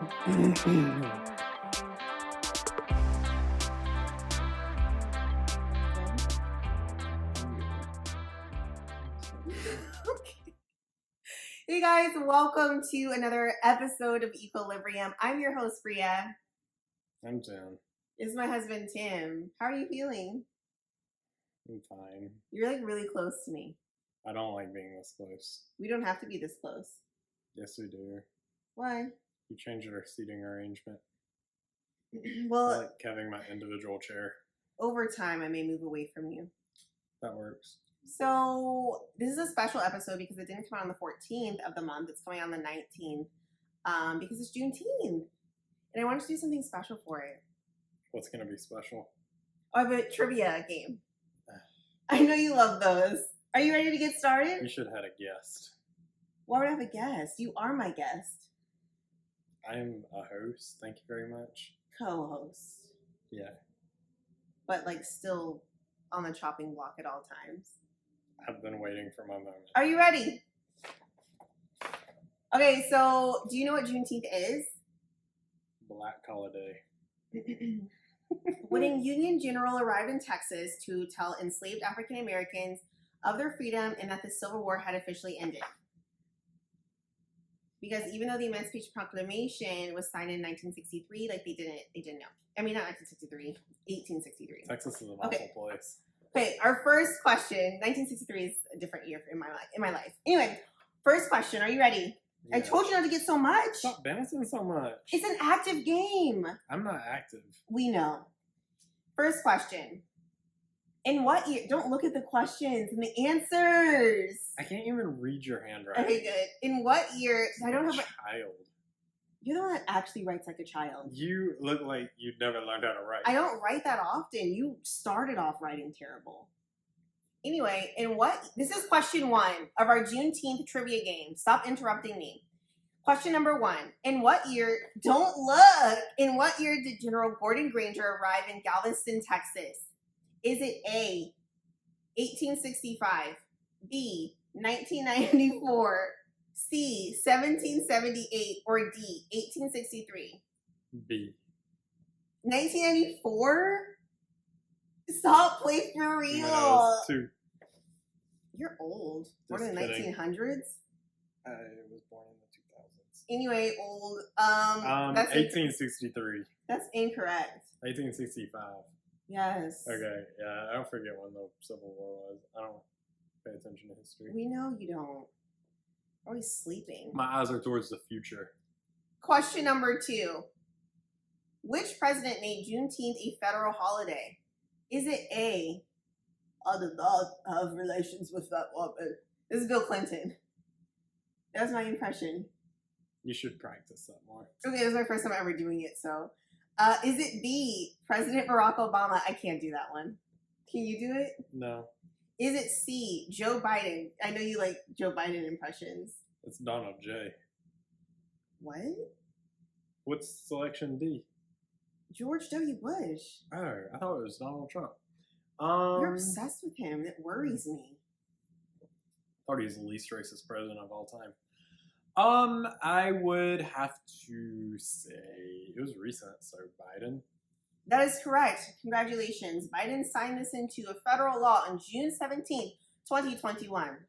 Hey guys, welcome to another episode of Equilibrium. I'm your host, Bria. I'm Tim. This is my husband, Tim. How are you feeling? I'm fine. You're like really close to me. I don't like being this close. We don't have to be this close. Yes, we do. Why? You changed our seating arrangement. Well, I like having my individual chair. over time, I may move away from you. That works. So this is a special episode because it didn't come out on the 14th of the month. It's coming out on the 19th because it's Juneteenth. And I wanted to do something special for it. What's going to be special? I have a trivia game. I know you love those. Are you ready to get started? You should have had a guest. Why would I have a guest? You are my guest. I'm a host. Thank you very much. Co-host. Yeah. But like still on the chopping block at all times. I've been waiting for my moment. Are you ready? Okay, so do you know what Juneteenth is? Black holiday. When a Union general arrived in Texas to tell enslaved African Americans of their freedom and that the Civil War had officially ended. Because even though the Emancipation Proclamation was signed in 1963, like they didn't know. I mean, not 1963, 1863. Texas is an awful place. Okay, our first question. 1963 is a different year in my life. Anyway, first question. Are you ready? Yeah. I told you not to get so much. Stop bouncing so much. It's an active game. I'm not active. We know. First question. In what year? Don't look at the questions and the answers. I can't even read your handwriting. Okay, good. In what year? I don't have a child. You're the one that actually writes like a child. You look like you've never learned how to write. I don't write that often. You started off writing terrible. Anyway, this is question 1 of our Juneteenth trivia game. Stop interrupting me. Question number 1. In what year did General Gordon Granger arrive in Galveston, Texas? Is it A, 1865, B, 1994, C, 1778, or D, 1863? B. 1994? Stop, play for real. I was 2. You're old. Born Just in the kidding. 1900s? I was born in the 2000s. Anyway, old. That's 1863. That's incorrect. 1865. Yes. Okay, yeah, I don't forget when the Civil War was. I don't pay attention to history. We know you don't. Always sleeping. My eyes are towards the future. Question number 2. Which president made Juneteenth a federal holiday? Is it A, I did not have relations with that woman? This is Bill Clinton. That's my impression. You should practice that more. Okay, this is my first time ever doing it, so. Is it B, President Barack Obama? I can't do that one. Can you do it? No. Is it C, Joe Biden? I know you like Joe Biden impressions. It's Donald J. What? What's selection D? George W. Bush. Oh, I thought it was Donald Trump. You're obsessed with him. It worries me. I thought he was the least racist president of all time. I would have to say it was recent, so Biden. That is correct. Congratulations. Biden signed this into a federal law on June 17th, 2021.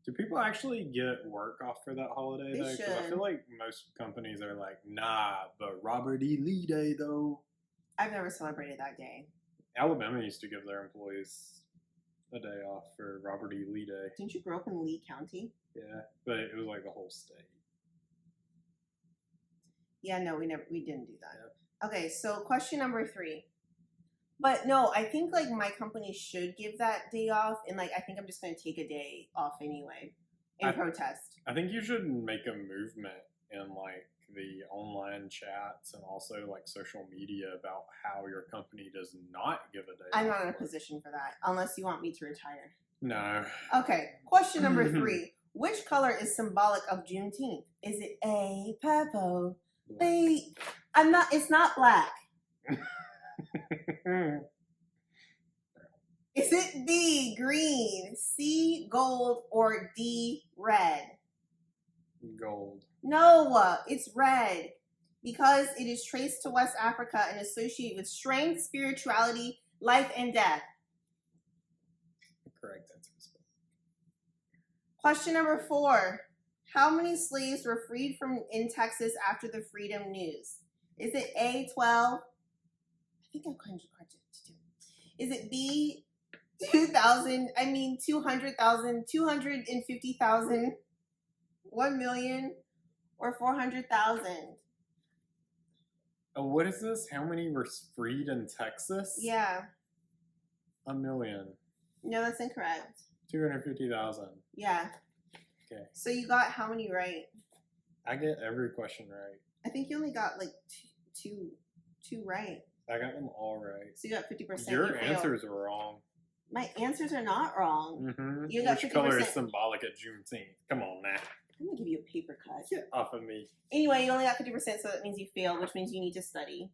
Do people actually get work off for that holiday? They though? 'Cause I should. feel like most companies are like, nah, but Robert E. Lee Day though. I've never celebrated that day. Alabama used to give their employees a day off for Robert E. Lee Day. Didn't you grow up in Lee County? Yeah, but it was like the whole state. Yeah, no, we didn't do that. Yep. Okay, so question number 3. But no, I think like my company should give that day off, and like I think I'm just going to take a day off anyway in protest. I think you should make a movement in like the online chats and also like social media about how your company does not give a day. I'm off not in a for it. position for that unless you want me to retire. No. Okay, question number 3. Which color is symbolic of Juneteenth? Is it A, purple, B, it's not black. Is it B, green, C, gold, or D, red? Gold. No, it's red. because it is traced to West Africa and associated with strength, spirituality, life, and death. Correct answer. Question number 4. How many slaves were freed in Texas after the Freedom News? Is it A, 12? I think I'm kind of correct to do. Is it B, 200,000, 250,000, 1 million, or 400,000? Oh, what is this? How many were freed in Texas? Yeah. 1 million. No, that's incorrect. 250,000. Yeah. Okay. So you got how many right? I get every question right. I think you only got like two right. I got them all right. So you got 50%. Your answers are wrong. My answers are not wrong. Mm-hmm. You got Which 50%. color is symbolic at Juneteenth? Come on now. I'm gonna give you a paper cut. Get off of me. Anyway, you only got 50%, so that means you failed, which means you need to study.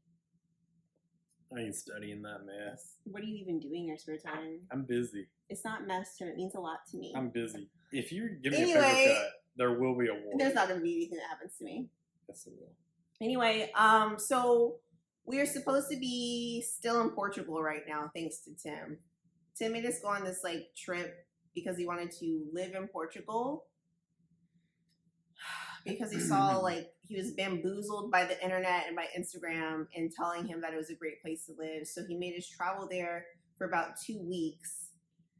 I ain't studying that mess. What are you even doing in your spare time? I'm busy. It's not mess, Tim. It means a lot to me. I'm busy. If you give me a Anyway, paper cut, there will be a war. There's not gonna be anything that happens to me. Yes, it will. Anyway, so we are supposed to be still in Portugal right now, thanks to Tim. Tim made us go on this like trip because he wanted to live in Portugal. Because he saw like he was bamboozled by the internet and by Instagram and telling him that it was a great place to live. So he made us travel there for about 2 weeks.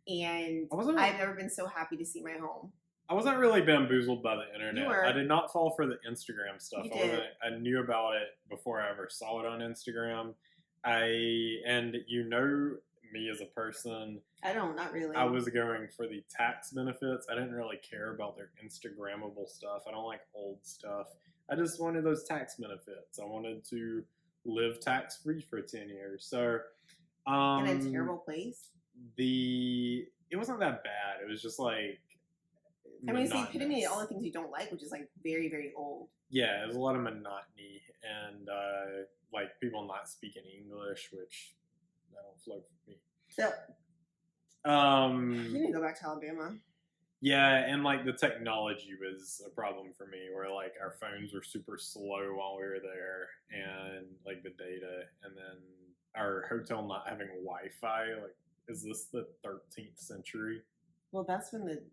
And I've never been so happy to see my home. I wasn't really bamboozled by the internet. You were. I did not fall for the Instagram stuff. You did. I knew about it before I ever saw it on Instagram. And you know me as a person. I don't, not really. I was going for the tax benefits. I didn't really care about their Instagrammable stuff. I don't like old stuff. I just wanted those tax benefits. I wanted to live tax free for 10 years. So in a terrible place. It wasn't that bad. It was just like it's the epitome of all the things you don't like, which is like very, very old. Yeah, there's a lot of monotony and like people not speaking English, which that don't float for me. So you need to go back to Alabama. Yeah, and like the technology was a problem for me, where like our phones were super slow while we were there, and like the data, and then our hotel not having Wi-Fi. Like, is this the 13th century? Well, that's when it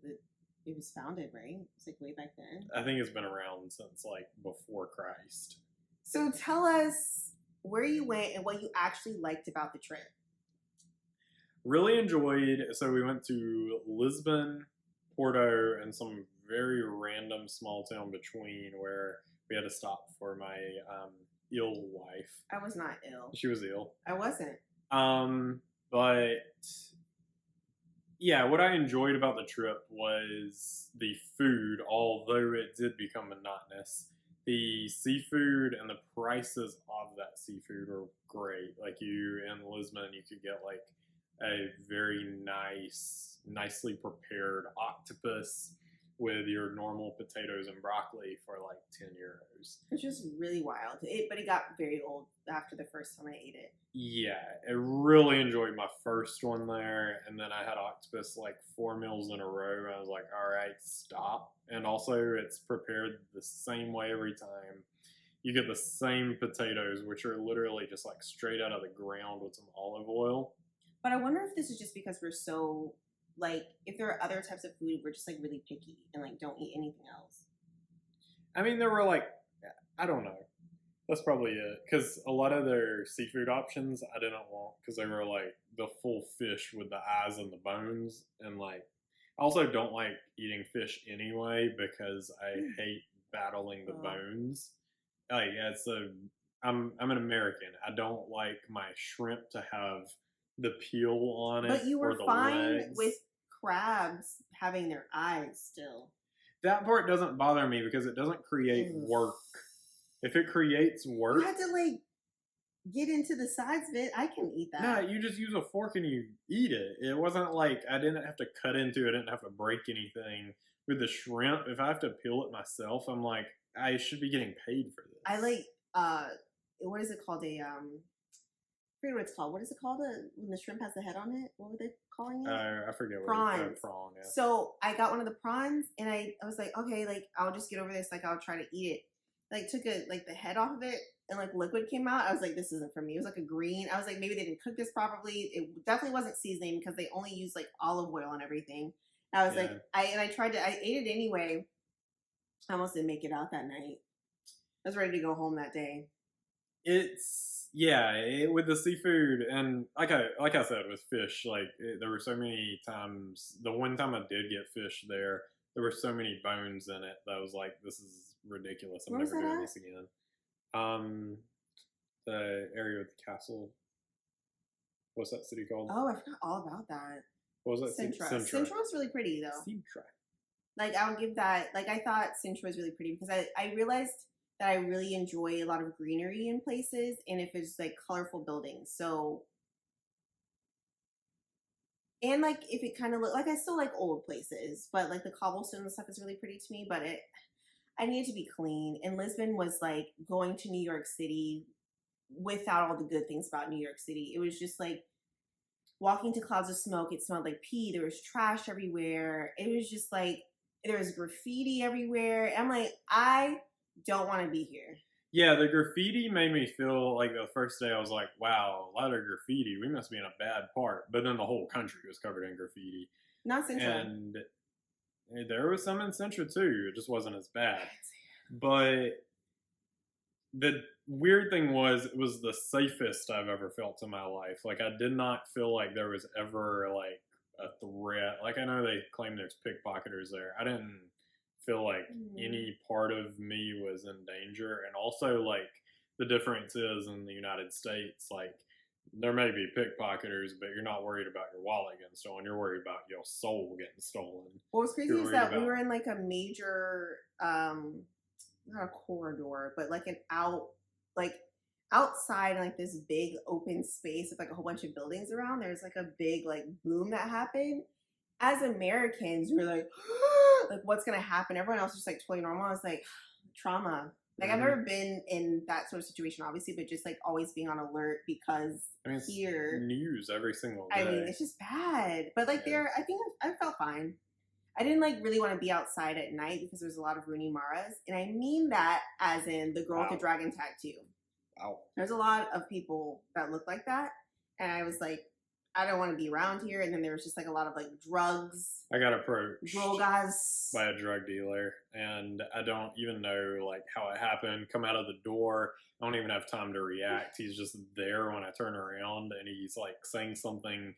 was founded, right? It's like way back then. I think it's been around since like before Christ. So tell us where you went and what you actually liked about the trip. Really enjoyed. So we went to Lisbon, Porto, and some very random small town between where we had to stop for my ill wife. I was not ill. She was ill. I wasn't. But yeah, what I enjoyed about the trip was the food, although it did become monotonous. The seafood and the prices of that seafood were great. Like in Lisbon, you could get like a very nicely prepared octopus with your normal potatoes and broccoli for like 10 euros. Which was really wild. But it got very old after the first time I ate it. Yeah, I really enjoyed my first one there, and then I had octopus like 4 meals in a row. I was like, all right, stop. And also, it's prepared the same way every time. You get the same potatoes, which are literally just like straight out of the ground with some olive oil. But I wonder if this is just because we're so, like, if there are other types of food, we're just, like, really picky and, like, don't eat anything else. I mean, there were, like, I don't know. That's probably it. Because a lot of their seafood options I didn't want because they were, like, the full fish with the eyes and the bones. And, like, I also don't like eating fish anyway because I hate battling the bones. Like, I'm an American. I don't like my shrimp to have the peel on it. But you were fine legs. with crabs having their eyes still. That part doesn't bother me because it doesn't create work. If it creates work, you had to like get into the sides of it. I can eat that. No, you just use a fork and you eat it. It wasn't like I didn't have to cut into it. I didn't have to break anything. With the shrimp, if I have to peel it myself, I'm like, I should be getting paid for this. I like what is it called? I forget what it's called. What is it called when the shrimp has the head on it? What were they calling it? I forget. Prawns. Prawn, yeah. So I got one of the prawns, and I was like, okay, like I'll just get over this. Like I'll try to eat it. like took the head off of it and like liquid came out. I was like, this isn't for me. It was like a green. I was like, maybe they didn't cook this properly. It definitely wasn't seasoning because they only used like olive oil and everything. And I was like, I ate it anyway. I almost didn't make it out that night. I was ready to go home that day. With the seafood, and like I said with fish, there were so many times. The one time I did get fish there were so many bones in it that I was like, this is ridiculous. I'm never doing this again. The area with the castle. What's that city called? Oh, I forgot all about that. What was that? Sintra. Sintra was really pretty though. Sintra. Like I would give that. Like I thought Sintra was really pretty because I realized that I really enjoy a lot of greenery in places, and if it's like colorful buildings. So, and like if it kind of look like I still like old places, but like the cobblestone and stuff is really pretty to me. But I needed to be clean. And Lisbon was like going to New York City without all the good things about New York City. It was just like walking to clouds of smoke. It smelled like pee. There was trash everywhere. It was just like there was graffiti everywhere. I'm like, I don't want to be here. Yeah, the graffiti made me feel like the first day I was like, wow, a lot of graffiti. We must be in a bad part. But then the whole country was covered in graffiti. Not Central. And there was some in Centra too. It just wasn't as bad. But the weird thing was, it was the safest I've ever felt in my life. Like, I did not feel like there was ever like a threat. Like, I know they claim there's pickpocketers there. I didn't feel like any part of me was in danger. And also, like, the difference is in the United States, like, there may be pickpocketers, but you're not worried about your wallet getting stolen. You're worried about your soul getting stolen. What was crazy is that we were in like a major, not a corridor, but like outside in like this big open space with like a whole bunch of buildings around. There's like a big like boom that happened. As Americans, we were like, like what's gonna happen? Everyone else was just like totally normal. I was like, trauma. Like I've never been in that sort of situation, obviously, but just like always being on alert because here news every single day. I mean, it's just bad. But like I think I felt fine. I didn't like really want to be outside at night because there's a lot of Rooney Maras, and I mean that as in the girl with the dragon tattoo. Wow. There's a lot of people that look like that, and I was like, I don't want to be around here. And then there was just like a lot of like drugs. I got approached drogas by a drug dealer, and I don't even know like how it happened. Come out of the door, I don't even have time to react. He's just there when I turn around, and he's like saying something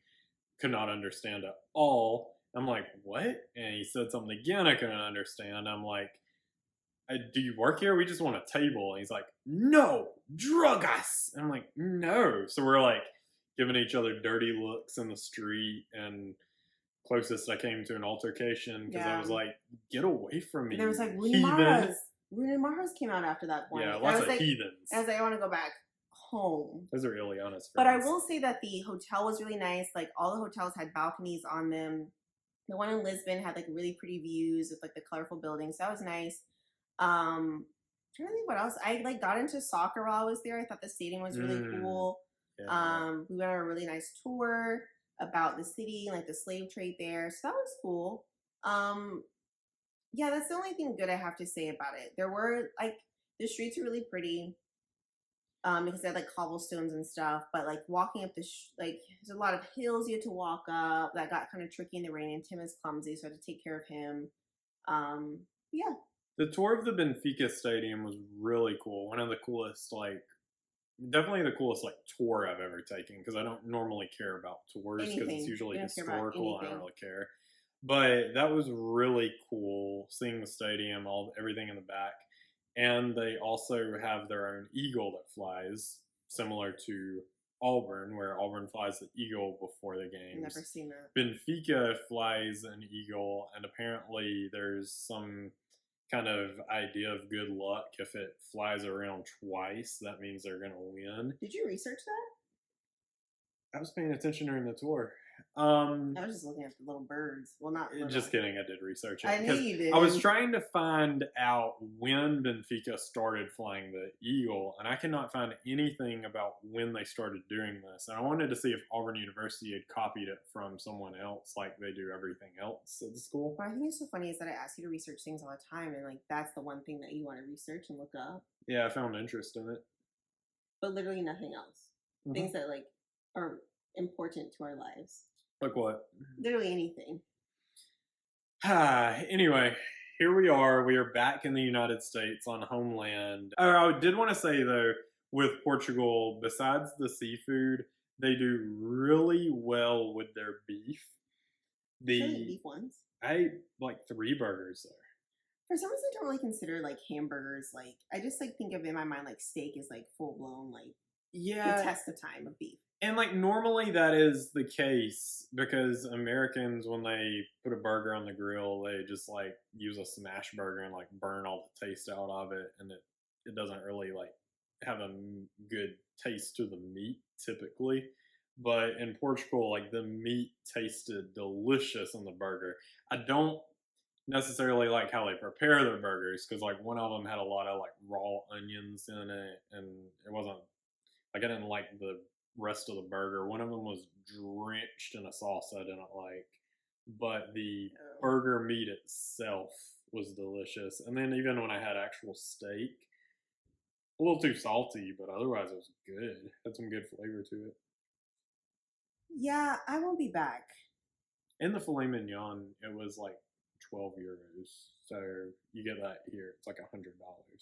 could not understand at all. I'm like, what? And he said something again I couldn't understand. I'm like, do you work here? We just want a table. And he's like, no, drug us. And I'm like, no. So we're like giving each other dirty looks in the street, and closest I came to an altercation because I was like, get away from me. There was like Rooney Maras. Rooney Maras came out after that point. Yeah, lots of heathens. I was like, I want to go back home. Those are really honest friends. But I will say that the hotel was really nice. Like all the hotels had balconies on them. The one in Lisbon had like really pretty views with like the colorful buildings. So that was nice. I'm trying to think what else. I like got into soccer while I was there. I thought the stadium was really cool. Yeah. We went on a really nice tour about the city, like the slave trade there. So that was cool. Yeah, that's the only thing good I have to say about it. There were like the streets are really pretty. Because they had like cobblestones and stuff, but like walking up like there's a lot of hills you had to walk up. That got kind of tricky in the rain, and Tim is clumsy, so I had to take care of him. Yeah. The tour of the Benfica Stadium was really cool. One of the coolest, like, definitely the coolest like tour I've ever taken, because I don't normally care about tours because it's usually historical. I don't really care, but that was really cool seeing the stadium, everything in the back. And they also have their own eagle that flies, similar to Auburn, where Auburn flies the eagle before the games. Never seen that. Benfica flies an eagle, and apparently there's some kind of idea of good luck. If it flies around twice, that means they're going to win. Did you research that? I was paying attention during the tour. I was just looking at the little birds. Well, not little. Just kidding. I did research it. I knew you did. I was trying to find out when Benfica started flying the eagle, and I cannot find anything about when they started doing this. And I wanted to see if Auburn University had copied it from someone else, like they do everything else at the school. What I think is so funny is that I ask you to research things all the time, and like that's the one thing that you want to research and look up. Yeah, I found interest in it, but literally nothing else. Mm-hmm. Things that like are important to our lives. Like what? Literally anything. Anyway, here we are. We are back in the United States on homeland. Oh, I did want to say, though, with Portugal, besides the seafood, they do really well with their beef. Beef ones? I ate like 3 burgers there. For some reason, I don't really consider like hamburgers. Like I just like think of in my mind like steak is like full blown like the test of time of beef. And like normally that is the case because Americans, when they put a burger on the grill, they just like use a smash burger and like burn all the taste out of it, and it doesn't really like have a good taste to the meat typically. But in Portugal, like the meat tasted delicious in the burger. I don't necessarily like how they prepare their burgers because like one of them had a lot of like raw onions in it, and it wasn't like I didn't like the rest of the burger. One of them was drenched in a sauce I didn't like, but the burger meat itself was delicious. And then even when I had actual steak, a little too salty, but otherwise it was good. Had some good flavor to it. Yeah, I won't be back. And the filet mignon, it was like 12 euros. So you get that here. It's like $100.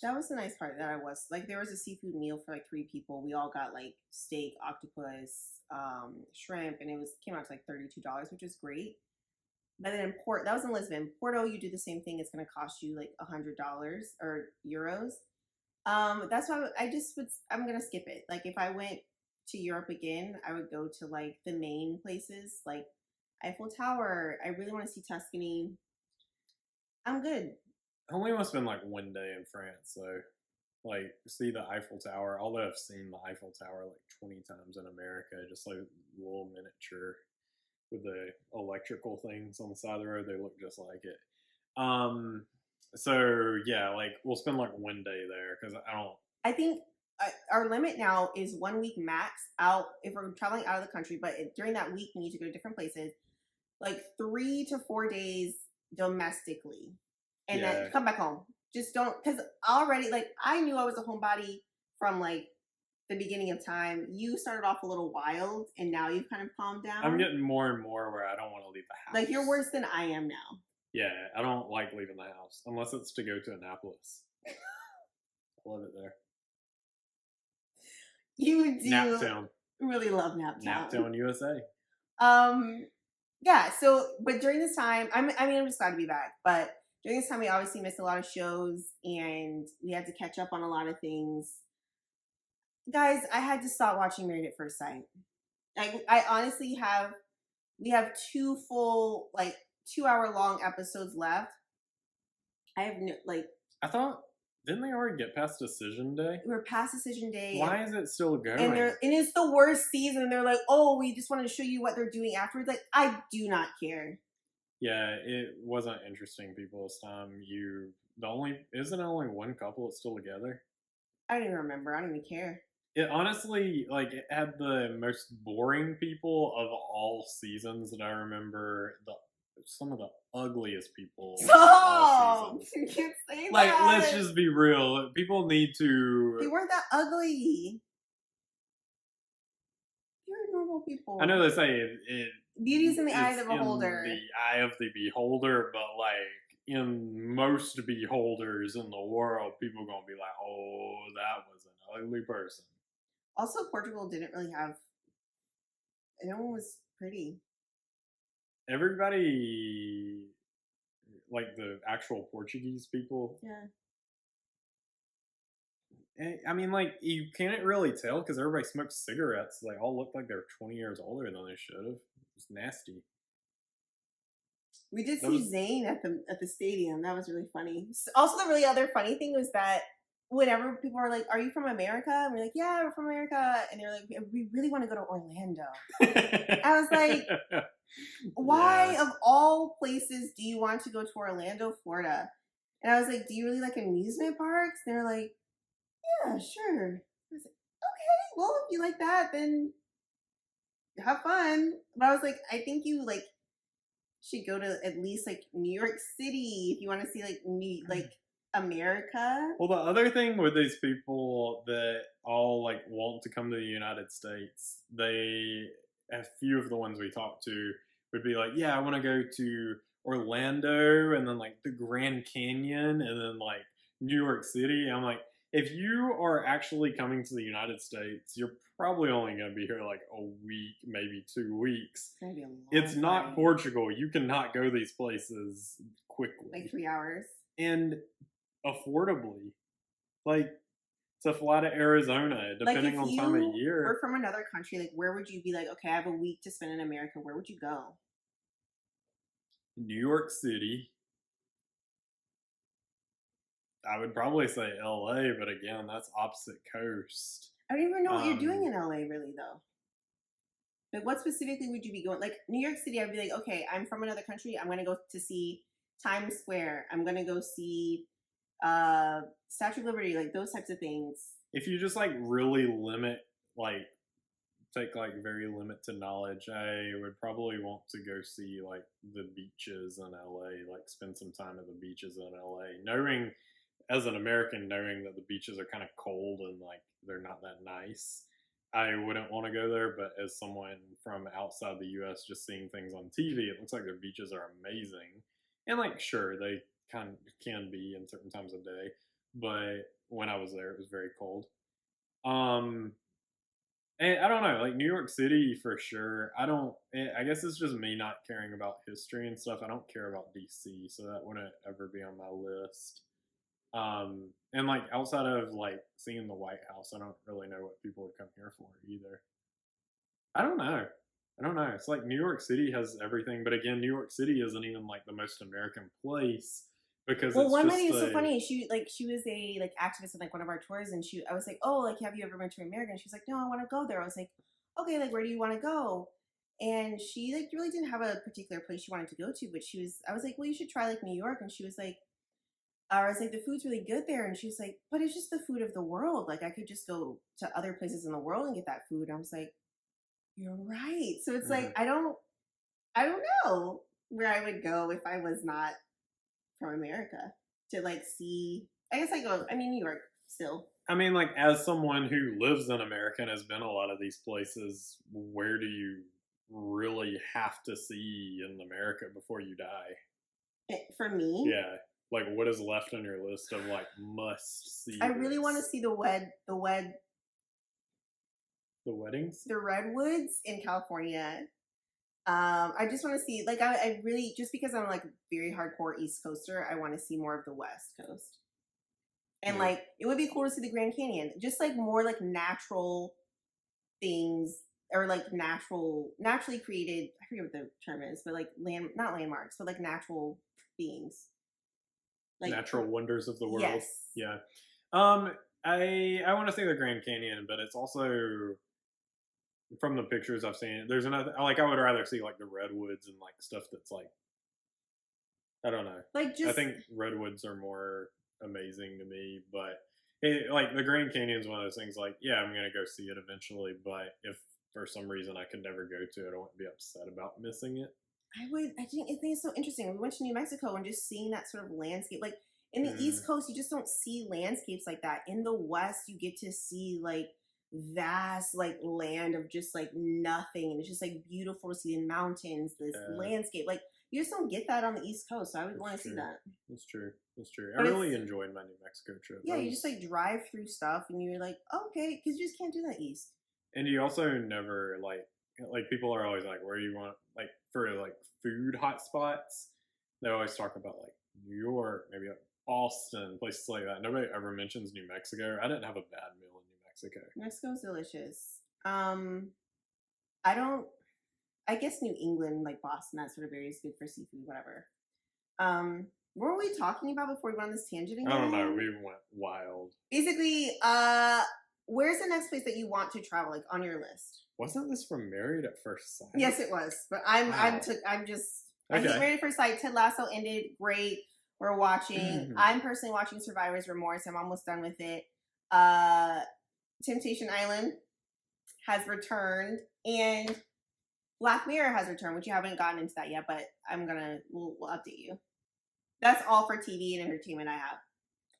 That was the nice part that I was like, there was a seafood meal for like 3 people. We all got like steak, octopus, shrimp, and it came out to like $32, which is great. But then that was in Lisbon. Porto, you do the same thing. It's going to cost you like $100 or euros. That's why I'm going to skip it. Like if I went to Europe again, I would go to like the main places like Eiffel Tower. I really want to see Tuscany. I'm good. I only must have been like one day in France, so like see the Eiffel Tower. Although I've seen the Eiffel Tower like 20 times in America, just like little miniature with the electrical things on the side of the road. They look just like it. So yeah, like we'll spend like one day there because I think our limit now is 1 week max out if we're traveling out of the country. But during that week, we need to go to different places. Like 3 to 4 days domestically, and then come back home. Just don't, because already like I knew I was a homebody from like the beginning of time. You started off a little wild, and now you've kind of calmed down. I'm getting more and more where I don't want to leave the house. Like you're worse than I am now. Yeah, I don't like leaving the house unless it's to go to Annapolis. I love it there. You do Naptown. Really love Naptown. Naptown, USA. Yeah, so, but during this time, I'm just glad to be back, but during this time, we obviously missed a lot of shows, and we had to catch up on a lot of things. Guys, I had to stop watching Married at First Sight. I honestly we have 2 full, like, 2-hour-long episodes left. I have no, like... I thought, didn't they already get past Decision Day? We're past Decision Day. Why is it still going? And it's the worst season. And they're like, oh, we just wanted to show you what they're doing afterwards. Like, I do not care. Yeah, it wasn't interesting people this time. Isn't it only one couple that's still together? I don't even remember. I don't even care. It honestly, like, it had the most boring people of all seasons that I remember. Some of the ugliest people. Stop! You can't say that. Like, let's just be real. People need to. They weren't that ugly. You're normal people. I know they say beauty's in the eye of the beholder. In the eye of the beholder, but like in most beholders in the world, people gonna be like, "Oh, that was an ugly person." Also, Portugal didn't really have. No one was pretty. Everybody, like the actual Portuguese people. Yeah. I mean, like, you can't really tell because everybody smokes cigarettes. They all look like they're 20 years older than they should have. It's nasty. We did see Zayn at the stadium. That was really funny. Also, the really other funny thing was that whenever people are like, "Are you from America?" And we're like, "Yeah, we're from America," and they're like, "We really want to go to Orlando." I was like, why Yeah. of all places do you want to go to Orlando, Florida? And I was like, do you really like amusement parks? They're like, yeah, sure. I was like, okay, well, if you like that, then have fun. But I was like, I think you like should go to at least like New York City if you want to see like America. Well, the other thing with these people that all like want to come to the United States, a few of the ones we talked to would be like, yeah, I want to go to Orlando and then like the Grand Canyon and then like New York City. I'm like, if you are actually coming to the United States, you're probably only going to be here like a week, maybe 2 weeks. It's gonna be a long It's not time. Portugal. You cannot go these places quickly. Like 3 hours. And affordably. Like to fly to Arizona, depending Like if on time of you year. were from another country, like where would you be like, okay, I have a week to spend in America, where would you go? New York City. I would probably say LA, but again, that's opposite coast. I don't even know what you're doing Um, in LA really though. Like what specifically would you be going? Like New York City, I'd be like, okay, I'm from another country. I'm gonna go to see Times Square. I'm gonna go see Statue of Liberty, like those types of things. If you just like really limit, like take like very limited knowledge, I would probably want to go see like the beaches in LA, like spend some time at the beaches in LA, knowing as an American, knowing that the beaches are kind of cold and like they're not that nice. I wouldn't want to go there, but as someone from outside the US just seeing things on TV, it looks like their beaches are amazing. And like sure, they kind of can be in certain times of day, but when I was there it was very cold. Um and I don't know, like New York City for sure. I don't. I guess it's just me not caring about history and stuff. I don't care about DC, so that wouldn't ever be on my list. And like outside of like seeing the White House, I don't really know what people would come here for either. I don't know. I don't know. It's like New York City has everything, but again, New York City isn't even like the most American place because Well, it's one lady just is so a funny. She was a like activist in like one of our tours, and I was like, oh, like have you ever been to America? And she's like, no, I want to go there. I was like, okay, like where do you want to go? And she like really didn't have a particular place she wanted to go to, but I was like, well, you should try like New York, and she was like, I was like, the food's really good there, and she was like, but it's just the food of the world. Like I could just go to other places in the world and get that food. And I was like, you're right. So it's like Mhm. I don't know where I would go if I was not from America to like see. I guess I go. I mean, New York still. I mean, like as someone who lives in America and has been a lot of these places, where do you really have to see in America before you die? For me, Yeah, like what is left on your list of like must see? I really want to see The weddings. the redwoods in California. I just want to see like I really just because I'm like very hardcore East Coaster, I want to see more of the West Coast. And Yeah. like it would be cool to see the Grand Canyon, just like more like natural things or like naturally created. I forget what the term is, but like not landmarks, but like natural beings. Like Natural wonders of the world. yes, Yeah. Um, I want to say the Grand Canyon, but it's also from the pictures I've seen. There's another like I would rather see like the redwoods and like stuff that's like I don't know. like I just think redwoods are more amazing to me, but like the Grand Canyon is one of those things. Like, yeah, I'm gonna go see it eventually, but if for some reason I could never go to it, I wouldn't be upset about missing it. I think it's so interesting. We went to New Mexico and just seeing that sort of landscape. Like in the Mm, East Coast, you just don't see landscapes like that. In the West, you get to see like vast like land of just like nothing, and it's just like beautiful to see the mountains, this yeah, landscape. Like you just don't get that on the East Coast. So I would want to that's see true. that. That's true. That's true. I But really it's enjoyed my New Mexico trip. yeah, That you just was, like drive through stuff, and you're like, okay, because you just can't do that East. and you also never like people are always like, where do you want like for like food hotspots? They always talk about like New York, maybe like Boston, places like that. Nobody ever mentions New Mexico. I didn't have a bad meal in New Mexico. Mexico's delicious. I don't. I guess New England, like Boston, that sort of area is good for seafood, whatever. Um, What were we talking about before we went on this tangent again? I don't know. We went wild. Basically, where's the next place that you want to travel, like on your list? Wasn't this from Married at First Sight? Yes, it was. But I hate Married at First Sight. Ted Lasso ended great. We're watching. I'm personally watching Survivor's Remorse. I'm almost done with it. Temptation Island has returned, and Black Mirror has returned, which you haven't gotten into that yet, but we'll update you. That's all for TV and entertainment I have.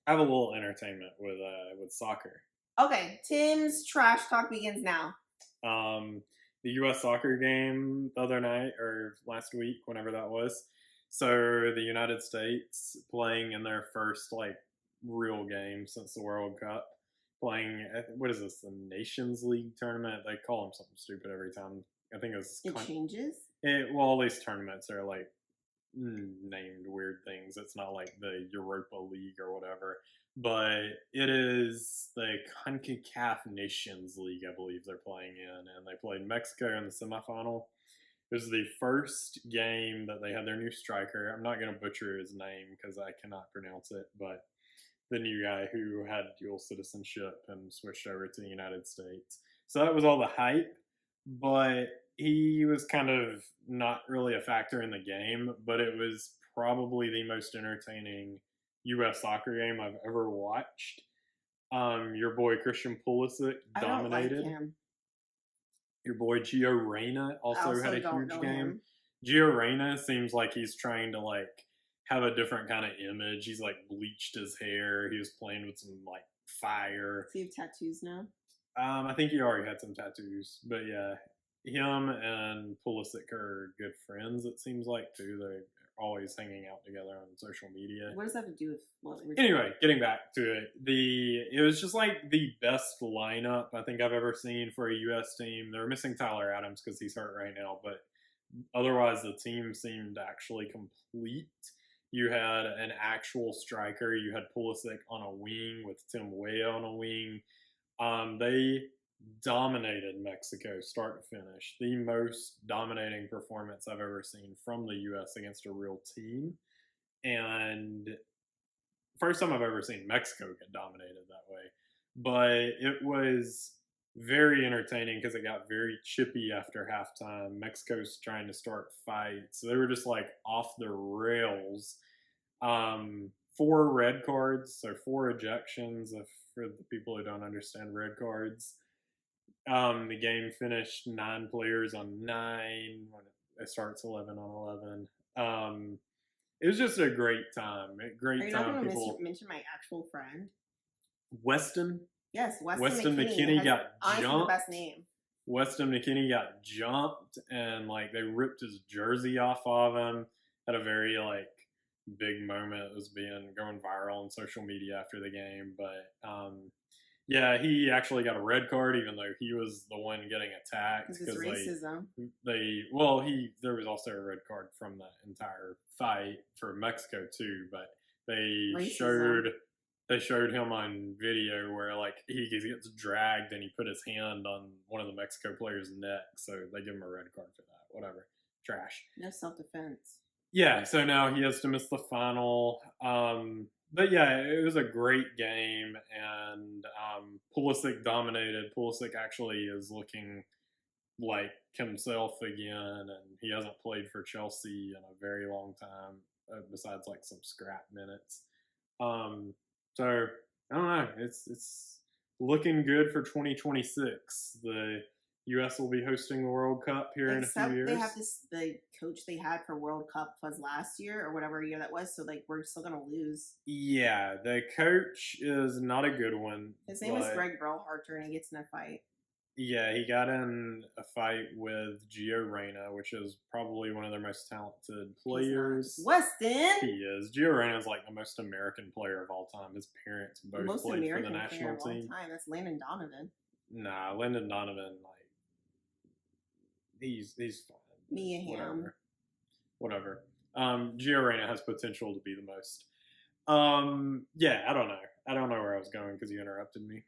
I have a little entertainment with soccer. Okay, Tim's trash talk begins now. The U.S. soccer game the other night or last week, whenever that was. So the United States playing in their first like real game since the World Cup. Playing, what is this, the Nations League tournament? They call them something stupid every time. I think it changes? Well, all these tournaments are like named weird things. It's not like the Europa League or whatever. But it is the CONCACAF Nations League, I believe they're playing in. And they played Mexico in the semifinal. It was the first game that they had their new striker. I'm not going to butcher his name because I cannot pronounce it, but the new guy who had dual citizenship and switched over to the United States. So that was all the hype, but he was kind of not really a factor in the game, but it was probably the most entertaining U.S. soccer game I've ever watched. Your boy Christian Pulisic dominated. I don't like him. Your boy Gio Reyna also had a huge game. Gio Reyna seems like he's trying to like have a different kind of image. He's like bleached his hair. He was playing with some like fire. Does he have tattoos now? I think he already had some tattoos, but yeah, him and Pulisic are good friends. It seems like too. They're always hanging out together on social media. What does that have to do with what we're Anyway, getting back to it, it was just like the best lineup I think I've ever seen for a U.S. team. They're missing Tyler Adams because he's hurt right now, but otherwise the team seemed actually complete. You had an actual striker. You had Pulisic on a wing with Tim Weah on a wing. They dominated Mexico start to finish. The most dominating performance I've ever seen from the U.S. against a real team. And first time I've ever seen Mexico get dominated that way. But it was very entertaining because it got very chippy after halftime. Mexico's trying to start fights. So they were just like off the rails. 4 red cards, so 4 ejections for the people who don't understand red cards. The game finished 9 players on 9 when it starts 11 on 11. It was just a great time. Are you not going to mention my actual friend? Weston? Yes, Weston McKennie got jumped. The best name. Weston McKennie got jumped and like they ripped his jersey off of him. Had a very like big moment. It was going viral on social media after the game, but yeah, he actually got a red card, even though he was the one getting attacked because racism. There was also a red card from the entire fight for Mexico too, but they showed him on video where like he gets dragged and he put his hand on one of the Mexico players' neck, so they give him a red card for that. Whatever, trash. No self-defense. Yeah, so now he has to miss the final. But yeah, it was a great game, and Pulisic dominated. Pulisic actually is looking like himself again, and he hasn't played for Chelsea in a very long time, besides like some scrap minutes. So I don't know. It's looking good for 2026. The U.S. will be hosting the World Cup here in a few years. They have the coach they had for World Cup was last year or whatever year that was, so like we're still gonna lose. Yeah, the coach is not a good one. His name is Greg Berhalter, and he gets in a fight. Yeah, he got in a fight with Gio Reyna, which is probably one of their most talented players. Weston! He is. Gio Reyna is like the most American player of all time. His parents both played for the national team. That's Landon Donovan. Nah, Landon Donovan, like, he's fine. Me and him. Whatever. Gio Reyna has potential to be the most. Yeah, I don't know. I don't know where I was going because you interrupted me.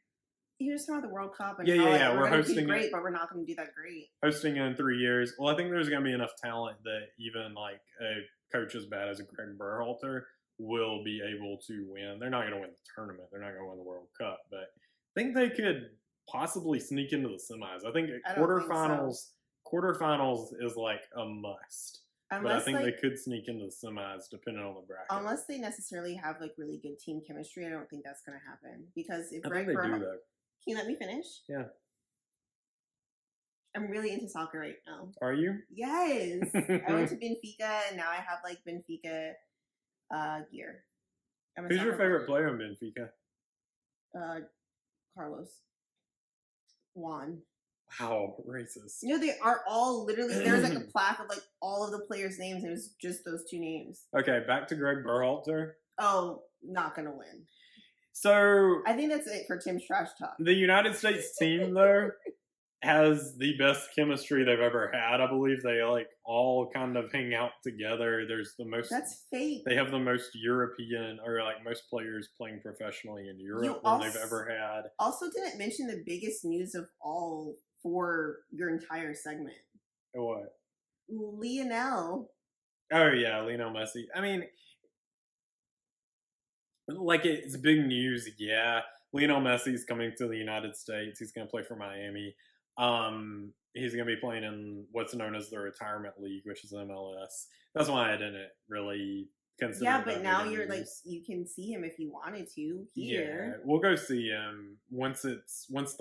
You just talking about the World Cup and we're hosting great, but we're not going to do that great. Hosting in 3 years. Well, I think there's going to be enough talent that even like a coach as bad as Greg Berhalter will be able to win. They're not going to win the tournament. They're not going to win the World Cup, but I think they could possibly sneak into the semis. I think I don't think quarterfinals is like a must. But I think like, they could sneak into the semis depending on the bracket. unless they necessarily have like really good team chemistry, I don't think that's going to happen. Because if I Greg think they do Berhalter, though. can you let me finish? Yeah. I'm really into soccer right now. Are you? Yes. I went to Benfica and now I have like Benfica gear. Who's your favorite player in Benfica? Carlos. Juan. Wow, racist. You know, they are all literally, there's like a plaque of like all of the players' names, and it was just those two names. Okay, back to Greg Berhalter. Oh, not gonna win. So I think that's it for Tim's trash talk. the United States team, though, has the best chemistry they've ever had. I believe they like all kind of hang out together. There's the most. That's fake. They have the most European, or like most players playing professionally in Europe than they've ever had. Also, didn't mention the biggest news of all for your entire segment. What? Lionel. Oh yeah, Lionel Messi. I mean, like it's big news. Yeah, Lionel Messi's coming to the United States. He's going to play for Miami. He's going to be playing in what's known as the Retirement League, which is MLS. That's why I didn't really consider. Yeah, but now you're like, you can see him if you wanted to here. Yeah, we'll go see him once the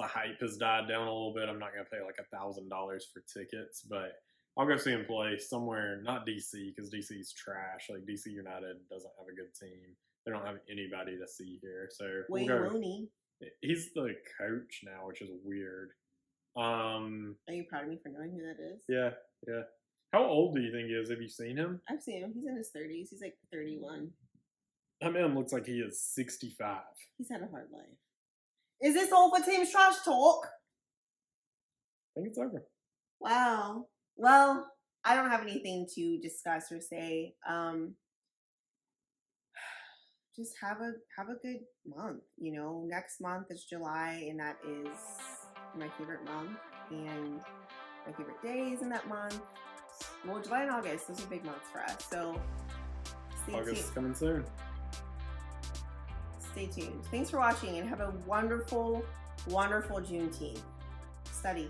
hype has died down a little bit. I'm not going to pay like $1,000 for tickets, but I'll go see him play somewhere, not DC, because DC's trash. Like DC United doesn't have a good team. They don't have anybody to see here. So Wayne Rooney. He's the coach now, which is weird. Are you proud of me for knowing who that is? Yeah. How old do you think he is? Have you seen him? I've seen him. He's in his 30s. He's like 31. That man looks like he is 65. He's had a hard life. Is this all for Tim's trash talk? I think it's over. Wow. Well, I don't have anything to discuss or say. Just have a good month. You know, next month is July, and that is my favorite month, and my favorite days in that month. Well, July and August, those are big months for us. So stay August is tuned. coming soon. Stay tuned. Thanks for watching, and have a wonderful, wonderful Juneteenth. Study.